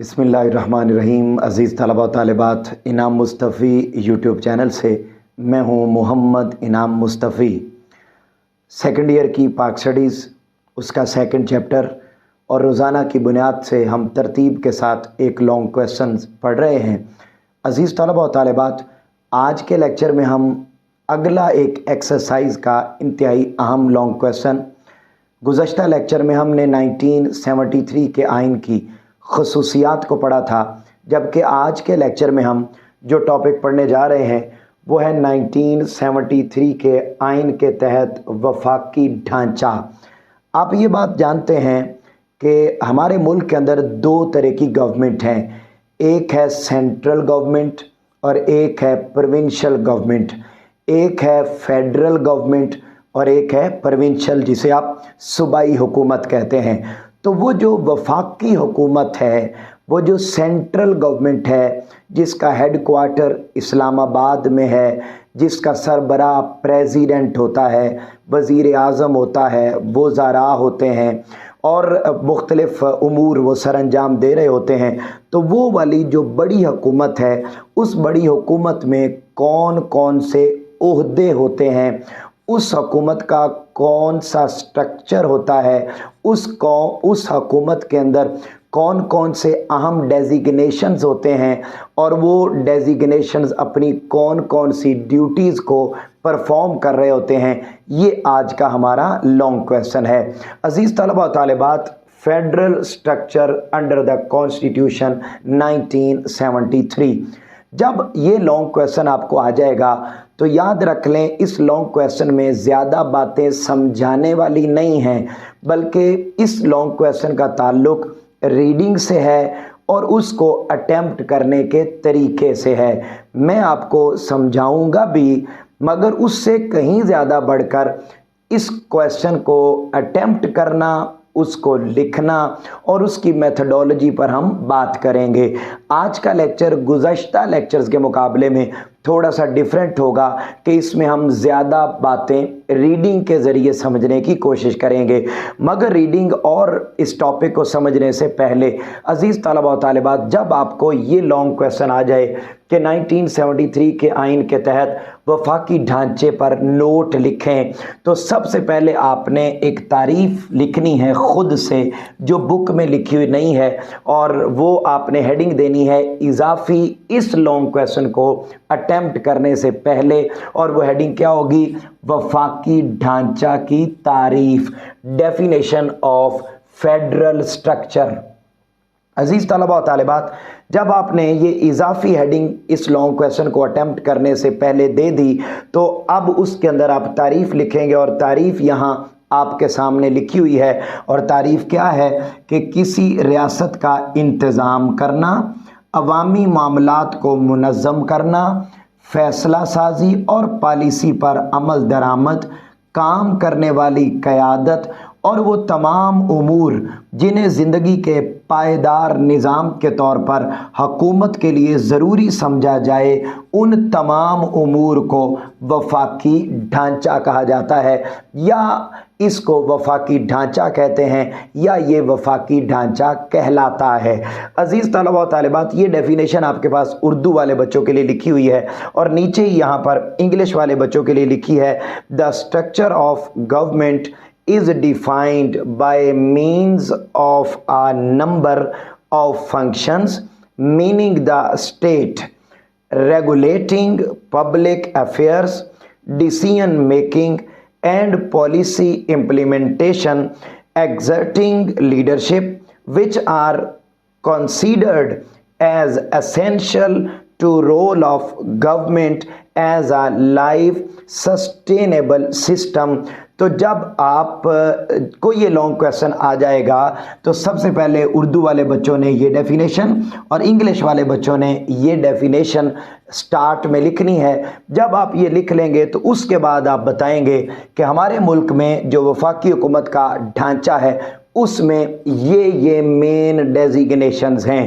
बिस्मिल्लाहिर्रहमानिर्रहीम। अज़ीज़ तलबा तालिबात, इनाम मुस्तफ़ी यूट्यूब चैनल से मैं हूँ मोहम्मद इनाम मुस्तफ़ी। सेकंड ईयर की पाक स्टडीज़ उसका सेकंड चैप्टर और रोज़ाना की बुनियाद से हम तरतीब के साथ एक लॉन्ग क्वेश्चन पढ़ रहे हैं। अज़ीज़ तलबा तालिबात, आज के लेक्चर में हम अगला एक एक्सरसाइज का इंतहाई अहम लॉन्ग क्वेश्चन, गुज़श्ता लेक्चर में हमने 1973 के आइन की ख़ुसूसियात को पढ़ा था, जबकि आज के लेक्चर में हम जो टॉपिक पढ़ने जा रहे हैं वो है 1973 के आइन के तहत वफाकी ढांचा। आप ये बात जानते हैं कि हमारे मुल्क के अंदर दो तरह की गवर्नमेंट हैं, एक है सेंट्रल गवर्नमेंट और एक है प्रोविंशियल गवर्नमेंट। एक है फेडरल गवर्नमेंट और एक है प्रोविंशियल, जिसे आप सूबाई हुकूमत कहते हैं। तो वो जो वफाकी हुकूमत है, वो जो सेंट्रल गवर्नमेंट है, जिसका हेड क्वार्टर इस्लामाबाद में है, जिसका सरबराह प्रेसिडेंट होता है, वज़ीर आज़म होता है, वज़ारा होते हैं और मुख्तलिफ़ उमूर वो सर अंजाम दे रहे होते हैं। तो वो वाली जो बड़ी हुकूमत है, उस बड़ी हुकूमत में कौन कौन से ओहदे होते हैं, उस हुकूमत का कौन सा स्ट्रक्चर होता है, उस हुकूमत के अंदर कौन कौन से अहम डेजिग्नेशंस होते हैं और वो डेजिग्नेशंस अपनी कौन कौन सी ड्यूटीज़ को परफॉर्म कर रहे होते हैं, ये आज का हमारा लॉन्ग क्वेश्चन है। अज़ीज़ तलबा तालिबात, federal structure under the constitution 1973। जब ये लॉन्ग क्वेश्चन आपको आ जाएगा तो याद रख लें, इस लॉन्ग क्वेश्चन में ज़्यादा बातें समझाने वाली नहीं हैं, बल्कि इस लॉन्ग क्वेश्चन का ताल्लुक़ रीडिंग से है और उसको अटेम्प्ट करने के तरीके से है। मैं आपको समझाऊंगा भी, मगर उससे कहीं ज़्यादा बढ़कर इस क्वेश्चन को अटेम्प्ट करना, उसको लिखना और उसकी मेथडोलॉजी पर हम बात करेंगे। आज का लेक्चर गुज़श्ता लेक्चर्स के मुकाबले में थोड़ा सा डिफरेंट होगा कि इसमें हम ज़्यादा बातें रीडिंग के ज़रिए समझने की कोशिश करेंगे। मगर रीडिंग और इस टॉपिक को समझने से पहले अज़ीज़ तलबा व तालिबात, जब आपको ये लॉन्ग क्वेश्चन आ जाए कि 1973 के आइन के तहत वफाकी ढांचे पर नोट लिखें, तो सबसे पहले आपने एक तारीफ़ लिखनी है ख़ुद से, जो बुक में लिखी हुई नहीं है, और वो आपने हेडिंग देनी है इजाफ़ी इस लॉन्ग क्वेश्चन को अटेम्प्ट करने से पहले। और वो हेडिंग क्या होगी? वफाकी ढांचा की तारीफ, डेफिनेशन ऑफ फेडरल स्ट्रक्चर। अजीज़ तलबा व तालिबात, जब आपने ये इजाफी हेडिंग इस लॉन्ग क्वेश्चन को अटेम्प्ट करने से पहले दे दी, तो अब उसके अंदर आप तारीफ़ लिखेंगे और तारीफ़ यहाँ आपके सामने लिखी हुई है। और तारीफ़ क्या है कि किसी रियासत का इंतज़ाम करना, अवामी मामलात को मुनज़्ज़म करना, फ़ैसला साजी और पॉलिसी पर अमल दरामद, काम करने वाली क़यादत और वो तमाम उमूर जिन्हें ज़िंदगी के पायदार निज़ाम के तौर पर हुकूमत के लिए ज़रूरी समझा जाए, उन तमाम उमूर को वफाकी ढांचा कहा जाता है, या इसको वफाकी ढांचा कहते हैं, या ये वफाकी ढांचा कहलाता है। अज़ीज़ तलबा व तालिबात, ये डेफिनेशन आपके पास उर्दू वाले बच्चों के लिए लिखी हुई है और नीचे ही यहाँ पर इंग्लिश वाले बच्चों के लिए लिखी है, the structure of government is defined by means of a number of functions, meaning the state regulating public affairs, decision making and policy implementation, exerting leadership, which are considered as essential to role of government as a life sustainable system। तो जब आप को ये long question आ जाएगा तो सबसे पहले उर्दू वाले बच्चों ने ये डेफिनेशन और इंग्लिश वाले बच्चों ने ये डेफिनेशन स्टार्ट में लिखनी है। जब आप ये लिख लेंगे तो उसके बाद आप बताएंगे कि हमारे मुल्क में जो वफाकी हुकूमत का ढांचा है उसमें ये मेन डेजिग्नेशंस हैं।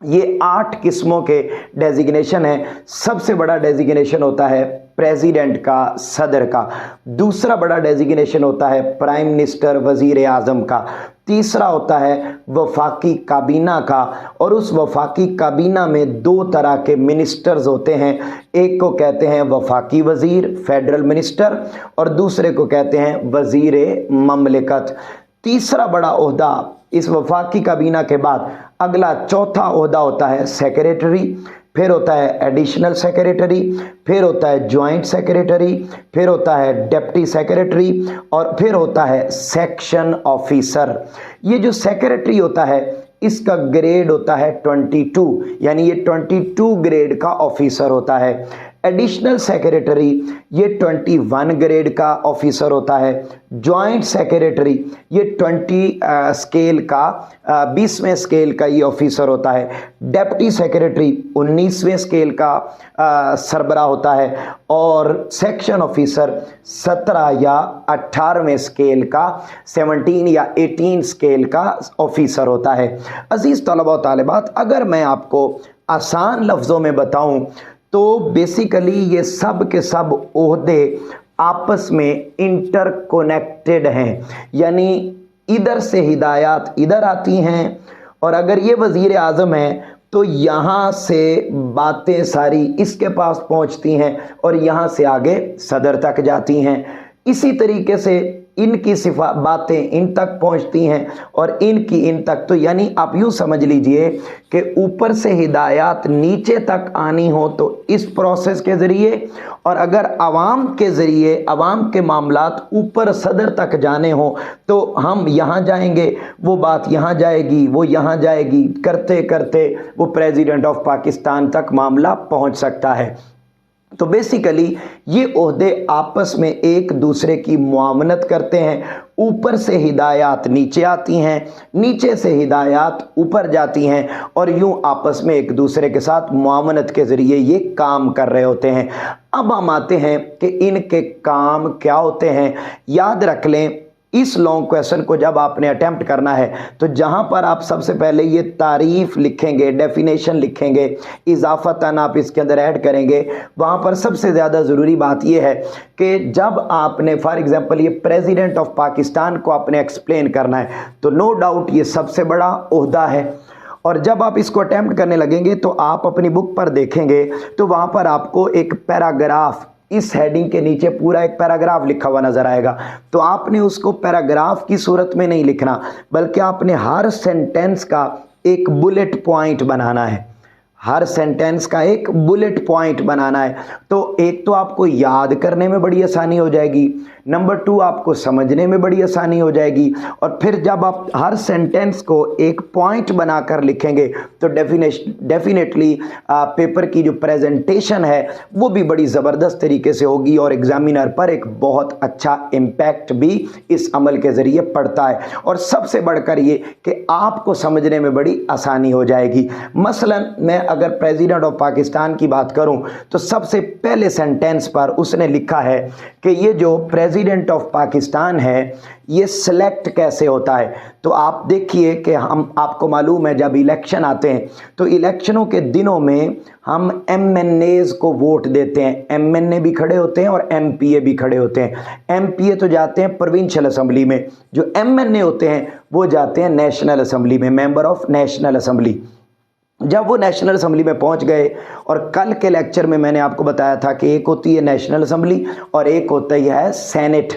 ये 8 किस्मों के डेजिग्नेशन हैं। सबसे बड़ा डेजिग्नेशन होता है प्रेसिडेंट का, सदर का। दूसरा बड़ा डेजिग्नेशन होता है प्राइम मिनिस्टर, वजीर आज़म का। तीसरा होता है वफाकी काबीना का, और उस वफाकी काबीना में दो तरह के मिनिस्टर्स होते हैं। एक को कहते हैं वफाकी वजीर, फेडरल मिनिस्टर, और दूसरे को कहते हैं वजीर ममलिकत। तीसरा बड़ा ओहदा इस वफाकी काबीना के बाद अगला चौथा ओहदा होता है सेक्रेटरी, फिर होता है एडिशनल सेक्रेटरी, फिर होता है जॉइंट सेक्रेटरी, फिर होता है डिप्टी सेक्रेटरी, और फिर होता है सेक्शन ऑफिसर। ये जो सेक्रेटरी होता है इसका ग्रेड होता है 22, यानी ये 22 ग्रेड का ऑफिसर होता है। एडिशनल सेक्रेटरी ये 21 ग्रेड का ऑफिसर होता है। जॉइंट सेक्रेटरी ये 20वें स्केल का ये ऑफिसर होता है। डेप्टी सेक्रेटरी 19वें स्केल का सरबराह होता है, और सेक्शन ऑफिसर 17 या 18वें स्केल का, 17 या 18 स्केल का ऑफिसर होता है। अजीज तलबा व तालिबात, अगर मैं आपको आसान लफ्ज़ों में बताऊं तो बेसिकली ये सब के सब ओहदे आपस में इंटरकनेक्टेड हैं, यानी इधर से हिदायत इधर आती हैं, और अगर ये वज़ीर आज़म है तो यहाँ से बातें सारी इसके पास पहुँचती हैं और यहाँ से आगे सदर तक जाती हैं। इसी तरीके से इनकी बातें इन तक पहुंचती हैं और इनकी इन तक। तो यानी आप यूं समझ लीजिए कि ऊपर से हिदायत नीचे तक आनी हो तो इस प्रोसेस के ज़रिए, और अगर आवाम के ज़रिए आवाम के मामलात ऊपर सदर तक जाने हो तो हम यहाँ जाएंगे, वो बात यहाँ जाएगी, वो यहाँ जाएगी, करते करते वो प्रेसिडेंट ऑफ पाकिस्तान तक मामला पहुँच सकता है। तो बेसिकली ये ओहदे आपस में एक दूसरे की मुआवनत करते हैं। ऊपर से हिदायत नीचे आती हैं, नीचे से हिदायत ऊपर जाती हैं, और यूं आपस में एक दूसरे के साथ मुआवनत के ज़रिए ये काम कर रहे होते हैं। अब हम आते हैं कि इनके काम क्या होते हैं। याद रख लें, इस लॉन्ग क्वेश्चन को जब आपने अटेम्प्ट करना है तो जहां पर आप सबसे पहले ये तारीफ लिखेंगे, डेफिनेशन लिखेंगे, इजाफतन आप इसके अंदर ऐड करेंगे, वहां पर सबसे ज़्यादा ज़रूरी बात यह है कि जब आपने फॉर एग्जांपल ये प्रेसिडेंट ऑफ पाकिस्तान को आपने एक्सप्लेन करना है तो नो डाउट ये सबसे बड़ा ओहदा है। और जब आप इसको अटेम्प्ट करने लगेंगे तो आप अपनी बुक पर देखेंगे तो वहाँ पर आपको एक पैराग्राफ, इस हेडिंग के नीचे पूरा एक पैराग्राफ लिखा हुआ नजर आएगा। तो आपने उसको पैराग्राफ की सूरत में नहीं लिखना, बल्कि आपने हर सेंटेंस का एक बुलेट पॉइंट बनाना है। हर सेंटेंस का एक बुलेट पॉइंट बनाना है। तो एक तो आपको याद करने में बड़ी आसानी हो जाएगी, नंबर 2 आपको समझने में बड़ी आसानी हो जाएगी, और फिर जब आप हर सेंटेंस को एक पॉइंट बनाकर लिखेंगे तो डेफिनेटली पेपर की जो प्रेजेंटेशन है वो भी बड़ी ज़बरदस्त तरीके से होगी, और एग्जामिनर पर एक बहुत अच्छा इम्पैक्ट भी इस अमल के ज़रिए पड़ता है। और सबसे बढ़कर ये कि आपको समझने में बड़ी आसानी हो जाएगी। मसलन मैं अगर प्रेसिडेंट ऑफ पाकिस्तान की बात करूं तो सबसे पहले सेंटेंस पर उसने लिखा है कि ये जो प्रेसिडेंट ऑफ पाकिस्तान है ये सिलेक्ट कैसे होता है। तो आप देखिए कि हम, आपको मालूम है जब इलेक्शन आते हैं तो इलेक्शनों के दिनों में हम MNAs को वोट देते हैं। MNA भी खड़े होते हैं और MPA भी खड़े होते हैं। MPA तो जाते हैं प्रोविंशियल असेंबली में, जो MNA होते हैं वो जाते हैं नेशनल असेंबली में, मेंबर ऑफ नेशनल असेंबली। जब वो नेशनल असेंबली में पहुंच गए, और कल के लेक्चर में मैंने आपको बताया था कि एक होती है नेशनल असेंबली और एक होता है सेनेट।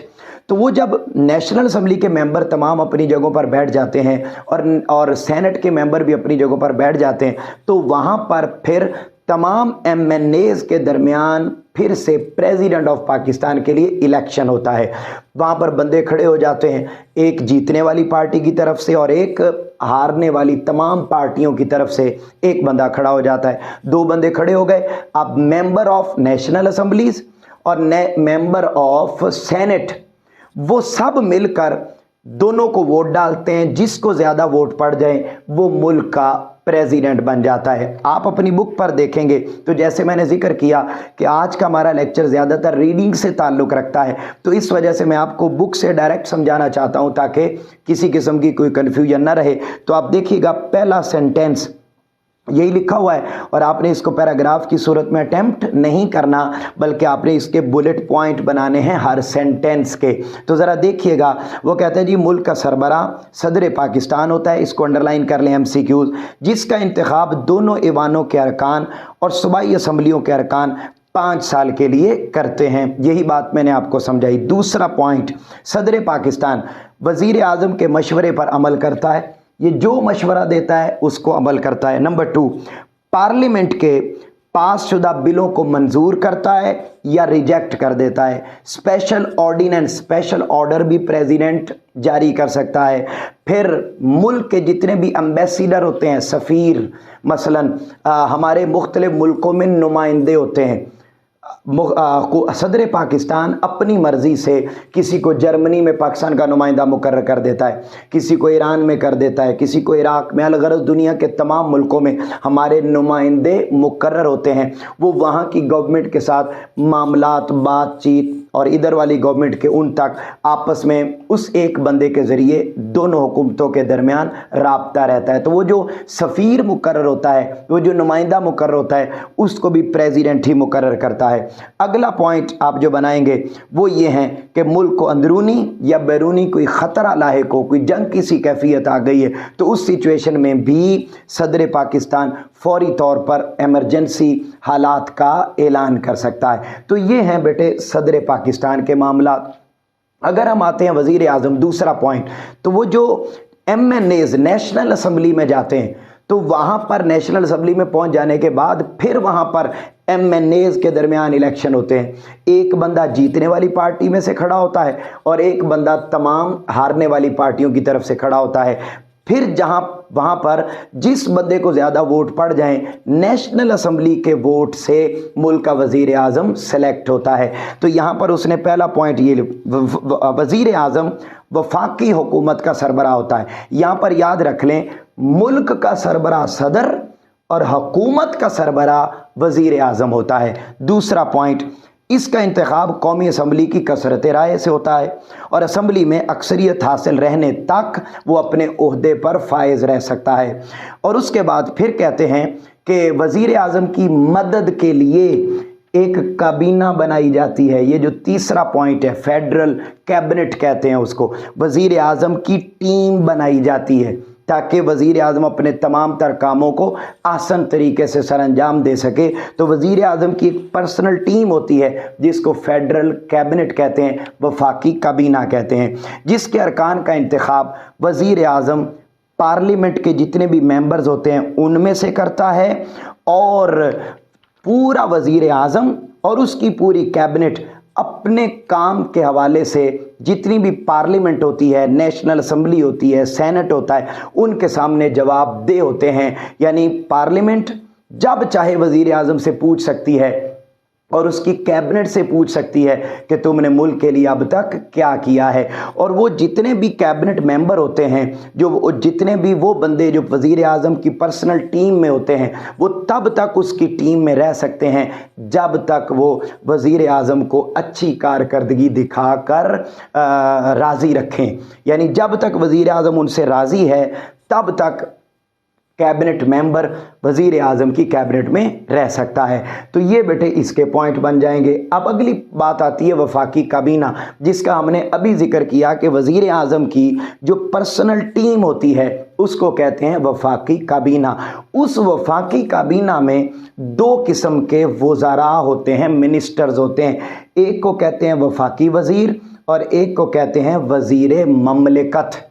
तो वो जब नेशनल असेंबली के मेंबर तमाम अपनी जगहों पर बैठ जाते हैं और सेनेट के मेंबर भी अपनी जगहों पर बैठ जाते हैं, तो वहाँ पर फिर तमाम MNAs के दरमियान फिर से प्रेसिडेंट ऑफ पाकिस्तान के लिए इलेक्शन होता है। वहाँ पर बंदे खड़े हो जाते हैं, एक जीतने वाली पार्टी की तरफ से और एक हारने वाली तमाम पार्टियों की तरफ से एक बंदा खड़ा हो जाता है। 2 बंदे खड़े हो गए। अब मेंबर ऑफ नेशनल असेंबलीज और मेंबर ऑफ सेनेट वो सब मिलकर दोनों को वोट डालते हैं। जिसको ज़्यादा वोट पड़ जाए वो मुल्क का प्रेसिडेंट बन जाता है। आप अपनी बुक पर देखेंगे तो जैसे मैंने जिक्र किया कि आज का हमारा लेक्चर ज़्यादातर रीडिंग से ताल्लुक़ रखता है, तो इस वजह से मैं आपको बुक से डायरेक्ट समझाना चाहता हूं ताकि किसी किस्म की कोई कन्फ्यूजन ना रहे। तो आप देखिएगा पहला सेंटेंस यही लिखा हुआ है, और आपने इसको पैराग्राफ की सूरत में अटेम्प्ट नहीं करना, बल्कि आपने इसके बुलेट पॉइंट बनाने हैं हर सेंटेंस के। तो ज़रा देखिएगा, वो कहते हैं जी मुल्क का सरबराह सदर पाकिस्तान होता है, इसको अंडरलाइन कर लें MCQs, जिसका इंतखाब दोनों ऐवानों के अरकान और सूबाई असम्बलियों के अरकान 5 साल के लिए करते हैं। यही बात मैंने आपको समझाई। दूसरा पॉइंट, सदर पाकिस्तान वज़ीर आज़म के मशवरे पर अमल करता है, ये जो मशवरा देता है उसको अमल करता है। नंबर 2, पार्लियामेंट के पास शुदा बिलों को मंजूर करता है या रिजेक्ट कर देता है। स्पेशल ऑर्डिनेंस, स्पेशल ऑर्डर भी प्रेसिडेंट जारी कर सकता है। फिर मुल्क के जितने भी एम्बेसडर होते हैं, सफ़ीर मसलन हमारे मुख्तलिफ मुल्कों में नुमाइंदे होते हैं, सदर पाकिस्तान अपनी मर्ज़ी से किसी को जर्मनी में पाकिस्तान का नुमाइंदा मुकर्रर कर देता है, किसी को ईरान में कर देता है, किसी को इराक़ में, अलग अलग दुनिया के तमाम मुल्कों में हमारे नुमाइंदे मुकर्रर होते हैं। वो वहाँ की गवर्नमेंट के साथ मामलात, बातचीत और इधर वाली गवर्नमेंट के उन तक आपस में उस एक बंदे के ज़रिए दोनों हुकूमतों के दरमियान राब्ता रहता है। तो वो जो सफ़ीर मुकर्रर होता है, वो जो नुमाइंदा मुकर्रर होता है, उसको भी प्रेसिडेंट ही मुकर्रर करता है। अगला पॉइंट आप जो बनाएंगे वो ये हैं कि मुल्क को अंदरूनी या बैरूनी कोई ख़तरा लाहिक हो, कोई जंग की सी कैफियत आ गई है, तो उस सिचुएशन में भी सदर पाकिस्तान फौरी तौर पर एमरजेंसी हालात का ऐलान कर सकता है। तो ये हैं बेटे सदर पाकिस्तान के मामला। अगर हम आते हैं वज़ीर आज़म, दूसरा पॉइंट, तो वो जो MNAs नेशनल असम्बली में जाते हैं, तो वहाँ पर नेशनल असम्बली में पहुँच जाने के बाद फिर वहाँ पर MNAs के दरमियान इलेक्शन होते हैं। एक बंदा जीतने वाली पार्टी में से खड़ा होता है और एक बंदा तमाम हारने वाली पार्टियों की तरफ से खड़ा होता है। फिर वहाँ पर जिस बंदे को ज़्यादा वोट पड़ जाएं, नेशनल असम्बली के वोट से मुल्क का वज़ीर आज़म सेलेक्ट होता है। तो यहाँ पर उसने पहला पॉइंट ये, वज़ीर आज़म वफाकी हुकूमत का सरबराह होता है। यहाँ पर याद रख लें, मुल्क का सरबराह सदर और हुकूमत का सरबराह वज़ीर आज़म होता है। दूसरा पॉइंट, इसका इंतखाब कौमी असम्बली की कसरत राय से होता है और असम्बली में अक्सरियत हासिल रहने तक वो अपने ओहदे पर फायज रह सकता है। और उसके बाद फिर कहते हैं कि वज़ीर आज़म की मदद के लिए एक काबीना बनाई जाती है। ये जो तीसरा पॉइंट है, फेडरल कैबिनेट कहते हैं उसको, वज़ीर आज़म की टीम बनाई जाती है ताकि वज़ीर आज़म अपने तमाम तर कामों को आसान तरीके से सरअंजाम दे सके। तो वज़ीर आज़म की एक पर्सनल टीम होती है जिसको फेडरल कैबिनेट कहते हैं, वफाकी काबीना कहते हैं, जिसके अरकान का इंतखाब वज़ीर आज़म पार्लियामेंट के जितने भी मेंबर्स होते हैं उनमें से करता है, और पूरा वज़ीर आज़म और उसकी पूरी कैबिनेट अपने काम के हवाले से जितनी भी पार्लियामेंट होती है, नेशनल असम्बली होती है, सेनेट होता है, उनके सामने जवाबदेह होते हैं। यानी पार्लियामेंट जब चाहे वज़ीर आज़म से पूछ सकती है और उसकी कैबिनेट से पूछ सकती है कि तुमने मुल्क के लिए अब तक क्या किया है। और वो जितने भी कैबिनेट मेंबर होते हैं, जो जितने भी वो बंदे जो वज़ीर आज़म की पर्सनल टीम में होते हैं, वो तब तक उसकी टीम में रह सकते हैं जब तक वो वज़ीर आज़म को अच्छी कारकर्दगी दिखाकर राज़ी रखें। यानी जब तक वज़ीर आज़म उनसे राज़ी है तब तक कैबिनेट मेंबर वज़ीर आज़म की कैबिनेट में रह सकता है। तो ये बेटे इसके पॉइंट बन जाएंगे। अब अगली बात आती है वफाकी काबीना, जिसका हमने अभी जिक्र किया कि वज़ीर आज़म की जो पर्सनल टीम होती है उसको कहते हैं वफाकी काबीना। उस वफाकी काबीना में 2 किस्म के वज़ारा होते हैं, मिनिस्टर्स होते हैं। एक को कहते हैं वफाकी वज़ीर और एक को कहते हैं वज़ीर ममलिकत।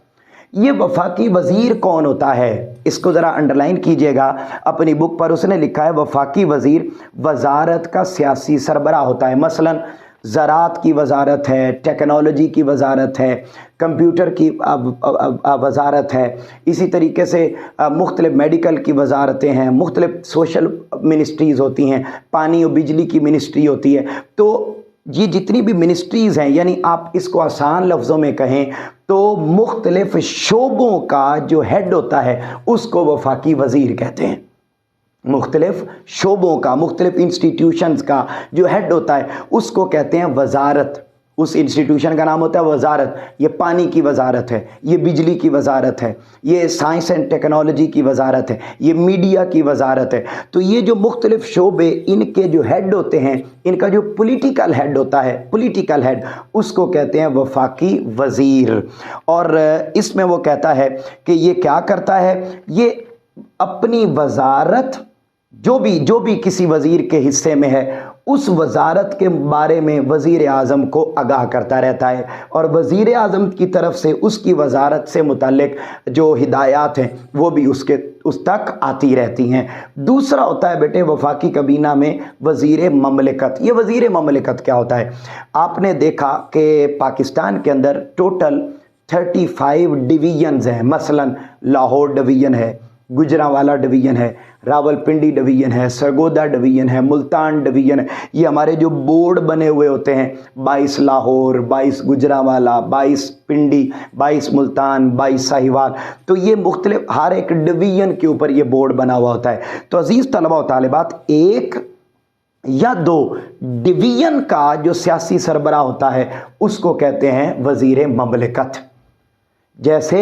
ये वफाकी वज़ीर कौन होता है, इसको ज़रा अंडरलाइन कीजिएगा अपनी बुक पर। उसने लिखा है वफाकी वज़ीर वज़ारत का सियासी सरबराह होता है। मसलन ज़राअत की वज़ारत है, टेक्नोलॉजी की वज़ारत है, कंप्यूटर की वज़ारत है, इसी तरीके से मुख्तलिफ मेडिकल की वज़ारतें हैं, मुख्तलिफ सोशल मिनिस्ट्रीज़ होती हैं, पानी और बिजली की मिनिस्ट्री होती है। तो ये जितनी भी मिनिस्ट्रीज़ हैं, यानी आप इसको आसान लफ्ज़ों में कहें तो मुख्तलिफ शोबों का जो हेड होता है उसको वफाकी वज़ीर कहते हैं। मुख्तलिफ शोबों का, मुख्तलिफ इंस्टीट्यूशंस का जो हेड होता है उसको कहते हैं वज़ारत, उस इंस्टीट्यूशन का नाम होता है वजारत। ये पानी की वजारत है, ये बिजली की वजारत है, ये साइंस एंड टेक्नोलॉजी की वजारत है, ये मीडिया की वजारत है। तो ये जो मुख्तलिफ शोबे, इनके जो हेड होते हैं, इनका जो पॉलिटिकल हेड होता है, पॉलिटिकल हेड, उसको कहते हैं वफाकी वज़ीर। और इसमें वो कहता है कि ये क्या करता है, ये अपनी वजारत जो भी किसी वज़ीर के हिस्से में है, उस वजारत के बारे में वज़ीर आज़म को आगाह करता रहता है, और वज़ीर आज़म की तरफ से उसकी वजारत से मुताल्लिक जो हिदायत हैं वो भी उस तक आती रहती हैं। दूसरा होता है बेटे वफाकी काबीना में वज़ीर ममलिकत। ये वज़ीर ममलिकत क्या होता है? आपने देखा कि पाकिस्तान के अंदर टोटल 35 डिवीजन्स हैं। मसलन लाहौर डिवीज़न है, गुजरांवाला डिवीज़न है, रावलपिंडी डिवीज़न है, सरगोदा डिवीज़न है, मुल्तान डिवीज़न है। ये हमारे जो बोर्ड बने हुए होते हैं, 22 लाहौर, 22 गुजरांवाला, 22 पिंडी, 22 मुल्तान, 22 साहिवाल। तो ये मुख्तलिफ हर एक डिवीज़न के ऊपर ये बोर्ड बना हुआ होता है। तो अजीज़ तलबा व तालिबात, एक या दो डिवीज़न का जो सियासी सरबराह होता है उसको कहते हैं वज़ीर ममलिकत। जैसे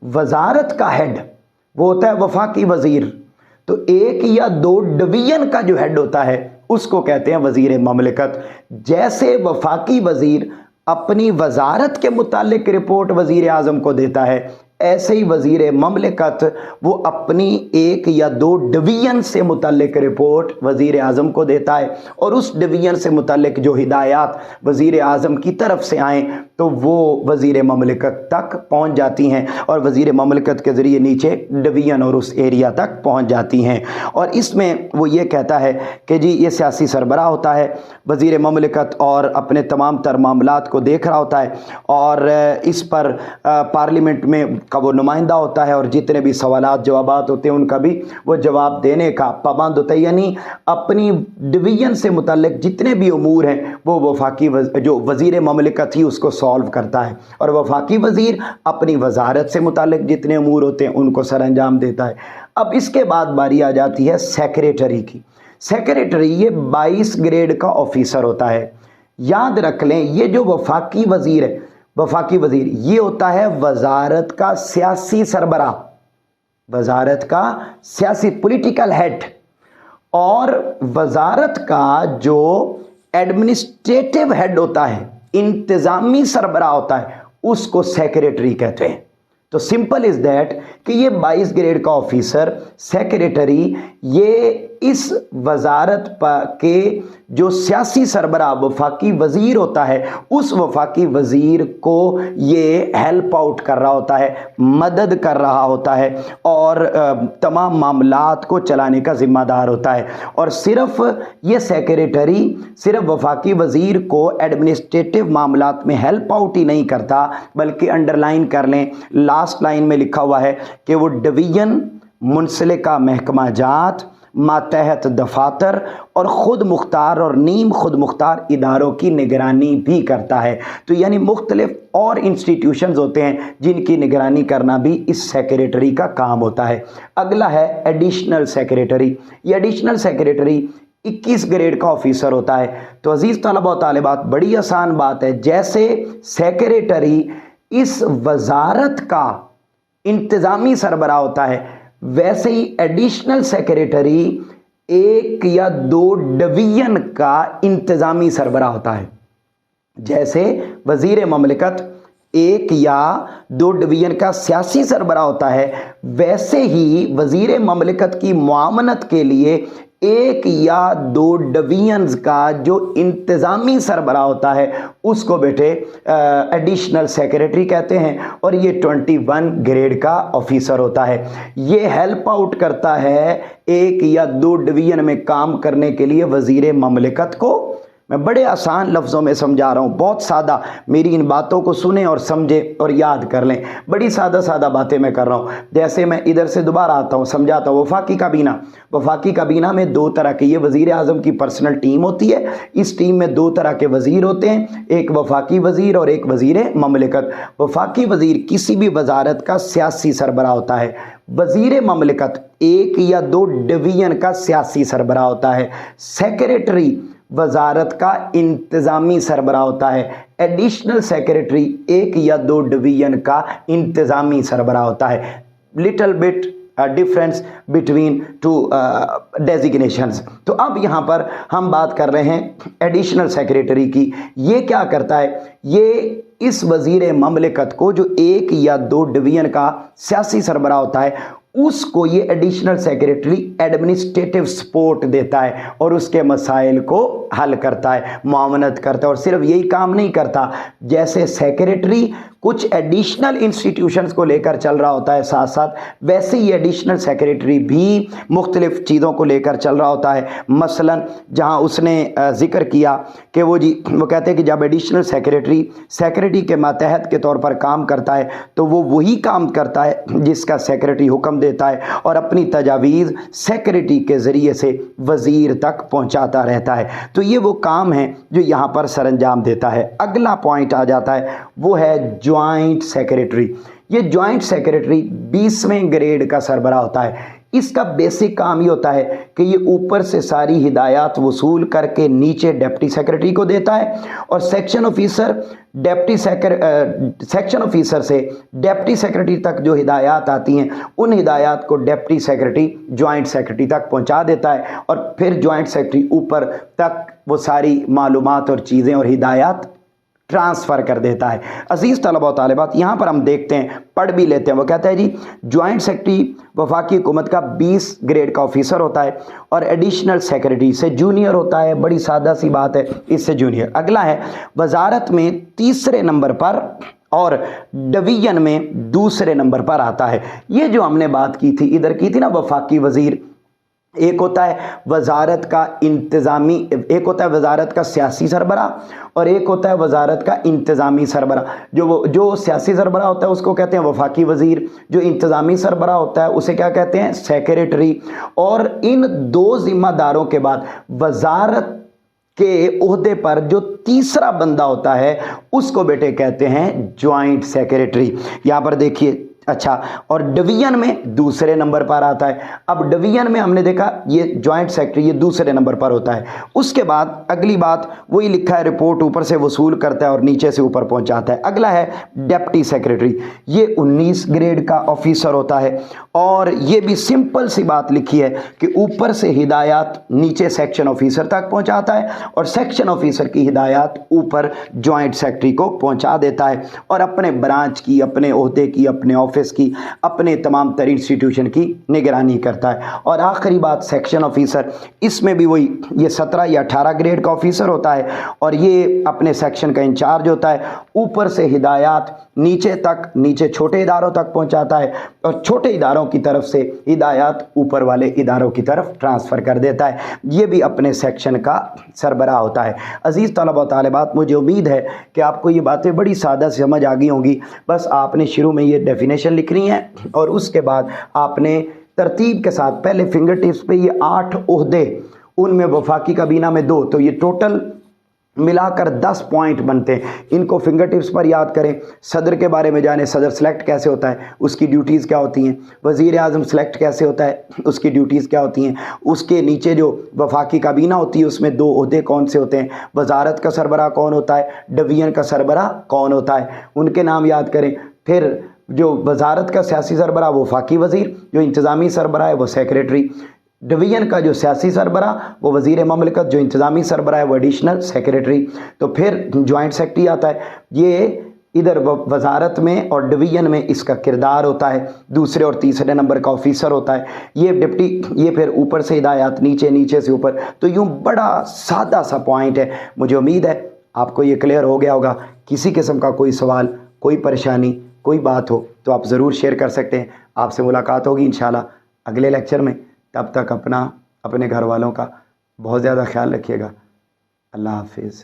वजारत का हेड वो होता है वफाकी वज़ीर, तो एक या दो डिवीजन का जो हेड होता है उसको कहते हैं वज़ीर ममलिकत। जैसे वफाकी वज़ीर अपनी वजारत के मुतालिक रिपोर्ट वज़ीर आज़म को देता है, ऐसे ही वज़ीर ममलिकत वो अपनी एक या दो डिवीज़न से मुतालिक रिपोर्ट वज़ीर आज़म को देता है, और उस डिवीज़न से मुतालिक जो हिदायत वज़ीर आज़म की तरफ से आएँ तो वो वज़ीर ममलिकत तक पहुँच जाती हैं, और वज़ीर ममलिकत के ज़रिए नीचे डिवीज़न और उस एरिया तक पहुँच जाती हैं। और इसमें वो ये कहता है कि जी ये सियासी सरबराह होता है वज़ीर ममलिकत, और अपने तमाम तर मामलात को देख रहा होता है, और इस पर पार्लियामेंट में का वो नुमाइंदा होता है, और जितने भी सवालात जवाबात होते हैं उनका भी वो जवाब देने का पाबंद होता है। यानी अपनी डिवीज़न से मुतल्लिक जितने भी उमूर हैं वो वफाकी जो वज़ीर ममलिकत ही उसको सॉल्व करता है, और वफाकी वज़ीर अपनी वजारत से मुतल्लिक जितने उमूर होते हैं उनको सर अंजाम देता है। अब इसके बाद बारी आ जाती है सेक्रेटरी की। सेक्रेटरी ये 22 ग्रेड का ऑफिसर होता है। याद रख लें, ये जो वफाकी वज़ीर है, वफाकी वज़ीर ये होता है वजारत का सियासी सरबराह, वजारत का सियासी पॉलिटिकल हेड, और वजारत का जो एडमिनिस्ट्रेटिव हेड होता है, इंतज़ामी सरबराह होता है, उसको सेक्रेटरी कहते हैं। तो सिंपल इज़ दैट कि ये 22 ग्रेड का ऑफिसर सेक्रेटरी, ये इस वजारत के जो सियासी सरबराह वफाकी वज़ीर होता है, उस वफाकी वज़ीर को ये हेल्प आउट कर रहा होता है, मदद कर रहा होता है, और तमाम मामलात को चलाने का ज़िम्मेदार होता है। और सिर्फ ये सेक्रेटरी सिर्फ वफाकी वज़ीर को एडमिनिस्ट्रेटिव मामलात में हेल्प आउट ही नहीं करता, बल्कि अंडरलाइन कर लें, लास्ट लाइन में लिखा हुआ है कि वो डिवीज़न, मुंसलिका महकमा जात, मातहत दफातर और ख़ुद मुख्तार और नीम खुद मुख्तार इदारों की निगरानी भी करता है। तो यानी मुख्तलिफ और इंस्टीट्यूशंस होते हैं जिनकी निगरानी करना भी इस सेक्रेटरी का काम होता है। अगला है एडिशनल सेक्रेटरी। ये एडिशनल सेक्रेटरी 21 ग्रेड का ऑफिसर होता है। तो अजीज़ तलबा व तालिबात, बड़ी आसान बात है, जैसे सेक्रेटरी इस वजारत का इंतज़ामी सरबराह होता है, वैसे ही एडिशनल सेक्रेटरी एक या दो डिवीज़न का इंतज़ामी सरबराह होता है। जैसे वज़ीर ममलिकत एक या दो डिवीज़न का सियासी सरबराह होता है, वैसे ही वज़ीर ममलिकत की मुआवनत के लिए एक या दो डिवीजन्स का जो इंतज़ामी सरबराह होता है उसको बेटे एडिशनल सेक्रेटरी कहते हैं, और ये 21 ग्रेड का ऑफिसर होता है। ये हेल्प आउट करता है एक या दो डिवीजन में काम करने के लिए वज़ीर ममलिकत को। मैं बड़े आसान लफ्ज़ों में समझा रहा हूँ, बहुत सादा, मेरी इन बातों को सुने और समझे और याद कर लें। बड़ी सादा बातें मैं कर रहा हूँ। जैसे मैं इधर से दोबारा आता हूँ, समझाता हूँ। वफाकी काबीना, वफाकी काबीना में दो तरह की, ये वज़ीर आज़म की पर्सनल टीम होती है। इस टीम में दो तरह के वज़ीर होते हैं, एक वफाकी वज़ीर और एक वज़ीर ममलिकत। वफाकी वज़ीर किसी भी वजारत का सियासी सरबराह होता है। वज़ीर ममलिकत एक या दो डिवीज़न का सियासी सरबराह होता है। सेक्रेटरी वजारत का इंतज़ामी सरबराह होता है। एडिशनल सेक्रेटरी एक या दो डिवीज़न का इंतज़ामी सरबराह होता है। Little bit difference between two designations. तो अब यहाँ पर हम बात कर रहे हैं एडिशनल सेक्रेटरी की। ये क्या करता है, ये इस वज़ीर ममलिकत को जो एक या दो डिवीज़न का सियासी सरबराह होता है उसको ये एडिशनल सेक्रेटरी एडमिनिस्ट्रेटिव सपोर्ट देता है और उसके मसाइल को हल करता है, मुआवनत करता है। और सिर्फ यही काम नहीं करता, जैसे सेक्रेटरी कुछ एडिशनल इंस्टीट्यूशंस को लेकर चल रहा होता है साथ साथ, वैसे ही एडिशनल सेक्रेटरी भी मुख्तलिफ चीज़ों को लेकर चल रहा होता है। मसलन जहाँ उसने जिक्र किया कि वो कहते हैं कि जब एडिशनल सेक्रेटरी के मातहत के तौर पर काम करता है तो वो वही काम करता है जिसका सेक्रेटरी हुक्म देता है और अपनी तजावीज़ सेक्रेटरी के ज़रिए से वज़ीर तक पहुँचाता रहता है। तो ये वो काम है जो यहाँ पर सरअंजाम देता है। अगला पॉइंट आ जाता है, वो है ज्वाइंट सेक्रेटरी। ये ज्वाइंट सेक्रेटरी 20वें ग्रेड का सरबराह होता है। इसका बेसिक काम ये होता है कि ये ऊपर से सारी हिदायत वसूल करके नीचे डिप्टी सेक्रेटरी को देता है और सेक्शन ऑफिसर से डिप्टी सेक्रेटरी तक जो हिदायत आती हैं उन हिदायत को डिप्टी सेक्रेटरी ज्वाइंट सेक्रेटरी तक पहुंचा देता है और फिर ज्वाइंट सेक्रेटरी ऊपर तक वो सारी मालूमात और चीज़ें और हिदायत ट्रांसफ़र कर देता है। अजीज़ तलबा व तालिबात, यहाँ पर हम देखते हैं, पढ़ भी लेते हैं। वो कहता है जी, ज्वाइंट सेक्रेटरी वफाकी हुकूमत का 20 ग्रेड का ऑफिसर होता है और एडिशनल सेक्रेटरी से जूनियर होता है। बड़ी सादा सी बात है, इससे जूनियर। अगला है वजारत में 3रे नंबर पर और डिवीज़न में 2रे नंबर पर आता है। ये जो हमने बात की थी, इधर की थी ना वफाकी वज़ीर, एक होता है वजारत का इंतज़ामी, एक होता है वजारत का सियासी सरबराह और एक होता है वजारत का इंतज़ामी सरबराह। जो सियासी सरबराह होता है उसको कहते हैं वफाकी वज़ीर, जो इंतज़ामी सरबराह होता है उसे क्या कहते हैं, सेक्रेटरी। और इन दो ज़िम्मेदारों के बाद वजारत के ओहदे पर जो 3रा बंदा होता है उसको बेटे कहते हैं ज्वाइंट सेक्रेटरी। यहाँ पर देखिए, अच्छा, और डिवीज़न में 2रे नंबर पर आता है। अब डिवीज़न में हमने देखा ये ज्वाइंट सेक्रेटरी ये 2रे नंबर पर होता है। उसके बाद अगली बात वही लिखा है, रिपोर्ट ऊपर से वसूल करता है और नीचे से ऊपर पहुंचाता है। अगला है डिप्टी सेक्रेटरी, ये 19 ग्रेड का ऑफिसर होता है और ये भी सिंपल सी बात लिखी है कि ऊपर से हिदायत नीचे सेक्शन ऑफिसर तक पहुँचाता है और सेक्शन ऑफिसर की हिदायत ऊपर ज्वाइंट सेक्रेटरी को पहुँचा देता है और अपने ब्रांच की, अपने ओहदे की, अपने ऑफिस की, अपने तमाम तर इंस्टीट्यूशन की निगरानी करता है। और आखिरी बात सेक्शन ऑफिसर, इसमें भी वही ये 17 या 18 ग्रेड का ऑफिसर होता है और ये अपने सेक्शन का इंचार्ज होता है। ऊपर से हिदायत नीचे छोटे इदारों तक पहुंचाता है और छोटे इदारों की तरफ से हिदायत ऊपर वाले इदारों की तरफ ट्रांसफ़र कर देता है। ये भी अपने सेक्शन का सरबराह होता है। अजीज़ तलबा व तालिबात, मुझे उम्मीद है कि आपको ये बातें बड़ी सादा समझ आ गई होंगी। बस आपने शुरू में ये डेफिनेशन लिखनी है और उसके बाद आपने तरतीब के साथ पहले फिंगर टिप्स पे ये 8 ओहदे, उनमें वफाकी काबीना में 2, तो ये टोटल मिलाकर 10 पॉइंट बनते हैं। इनको फिंगर टिप्स पर याद करें। सदर के बारे में जाने, सदर सेलेक्ट कैसे होता है, उसकी ड्यूटीज़ क्या होती हैं। वज़ीर आज़म सेलेक्ट कैसे होता है, उसकी ड्यूटीज़ क्या होती हैं। उसके नीचे जो वफाकी काबीना होती है उसमें 2 ओहदे कौन से होते हैं, वजारत का सरबराह कौन होता है, डिवीज़न का सरबराह कौन होता है, उनके नाम याद करें। फिर जो वजारत का सियासी सरबराह वो वफाकी वज़ीर, जो इंतज़ामी सरबराह है वो सेक्रेटरी, डिवीज़न का जो सियासी सरबराह वो वज़ीर ममलिकत, जो इंतज़ामी सरबराह है वो एडिशनल सेक्रेटरी। तो फिर ज्वाइंट सेक्रेटरी आता है। ये इधर वजारत में और डिवीज़न में इसका किरदार होता है, 2रे और 3रे नंबर का ऑफिसर होता है। ये फिर ऊपर से हिदायत नीचे से ऊपर। तो यूँ बड़ा सादा सा पॉइंट है। मुझे उम्मीद है आपको ये क्लियर हो गया होगा। किसी किस्म का कोई सवाल, कोई परेशानी, कोई बात हो तो आप ज़रूर शेयर कर सकते हैं। आपसे मुलाकात होगी इंशाल्लाह अगले लेक्चर में। तब तक अपने घर वालों का बहुत ज़्यादा ख्याल रखिएगा। अल्लाह हाफिज़।